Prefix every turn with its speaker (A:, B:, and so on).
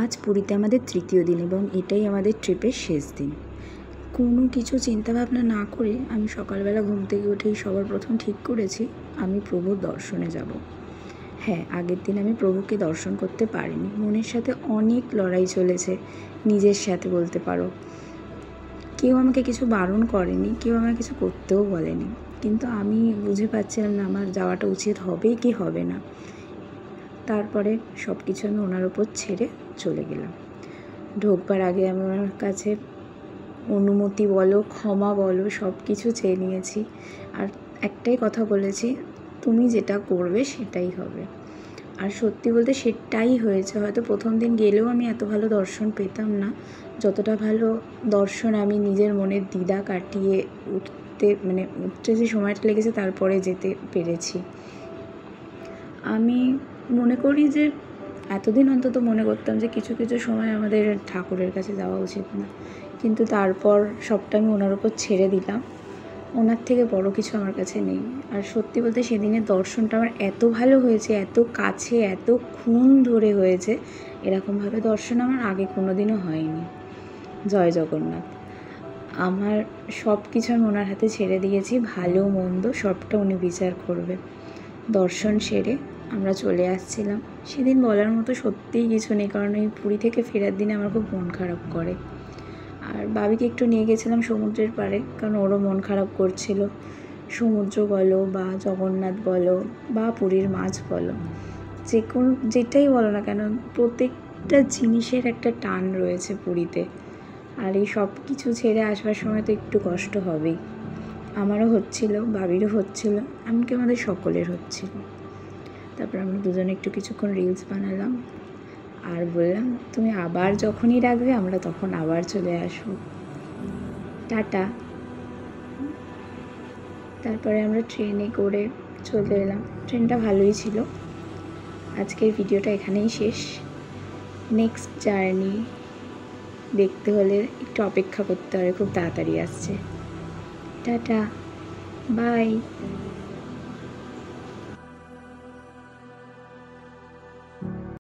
A: আজ পুরীতে আমাদের তৃতীয় দিন এবং এটাই আমাদের ট্রিপের শেষ দিন। কোনো কিছু চিন্তাভাবনা না করে আমি সকালবেলা ঘুম থেকে উঠেই সবার প্রথম ঠিক করেছি আমি প্রভুর দর্শনে যাব। হ্যাঁ, আগের দিন আমি প্রভুকে দর্শন করতে পারিনি। মনের সাথে অনেক লড়াই চলেছে, নিজের সাথে বলতে পারো। কেউ আমাকে কিছু বারণ করেনি, কেউ আমাকে কিছু করতেও বলেনি, কিন্তু আমি বুঝে পাচ্ছিলাম না আমার যাওয়াটা উচিত হবে কি হবে না। তারপরে সব কিছু আমি ওনার ওপর ছেড়ে চলে গেলাম। ঢোকবার আগে আমি ওনার কাছে অনুমতি বলো, ক্ষমা বলো, সব কিছু চেয়ে নিয়েছি। আর একটাই কথা বলেছি, তুমি যেটা করবে সেটাই হবে। আর সত্যি বলতে সেটাই হয়েছে। হয়তো প্রথম দিন গেলেও আমি এত ভালো দর্শন পেতাম না, যতটা ভালো দর্শন আমি নিজের মনের দ্বিধা কাটিয়ে উঠতে যে সময়টা লেগেছে তারপরে যেতে পেরেছি। আমি মনে করি যে এতদিন অন্তত মনে করতাম যে কিছু কিছু সময় আমাদের ঠাকুরের কাছে যাওয়া উচিত না, কিন্তু তারপর সবটা আমি ওনার ওপর ছেড়ে দিলাম। ওনার থেকে বড় কিছু আমার কাছে নেই। আর সত্যি বলতে সেদিনের দর্শনটা আমার এত ভালো হয়েছে, এত কাছে, এতক্ষণ ধরে হয়েছে, এরকমভাবে দর্শন আমার আগে কোনো দিনও হয়নি। জয় জগন্নাথ। আমার সব কিছু আমি ওনার হাতে ছেড়ে দিয়েছি, ভালো মন্দ সবটা উনি বিচার করবে। দর্শন সেরে আমরা চলে আসছিলাম। সেদিন বলার মতো সত্যিই কিছু নেই, কারণ এই পুরী থেকে ফেরার দিনে আমার খুব মন খারাপ করে। আর বাবিকে একটু নিয়ে গেছিলাম সমুদ্রের পাড়ে, কারণ ওরও মন খারাপ করছিল। সমুদ্র বলো বা জগন্নাথ বলো বা পুরীর মাছ বলো, যেটাই বলো না কেন, প্রত্যেকটা জিনিসের একটা টান রয়েছে পুরীতে। আর এই সব কিছু ছেড়ে আসবার সময় তো একটু কষ্ট হবেই। আমারও হচ্ছিল, বাবিরও হচ্ছিল, এমনকি আমাদের সকলের হচ্ছিল। তারপর আমরা দুজনে একটু কিছুক্ষণ রিলস বানালাম আর বললাম, তুমি আবার যখনই ডাকবে আমরা তখন আবার চলে আসবো, টাটা। তারপরে আমরা ট্রেনে করে চলে এলাম। ট্রেনটা ভালোই ছিল। আজকের ভিডিওটা এখানেই শেষ। নেক্সট জার্নি দেখতে হলে একটু অপেক্ষা করতে হবে, খুব তাড়াতাড়ি আসছে। Tata, by.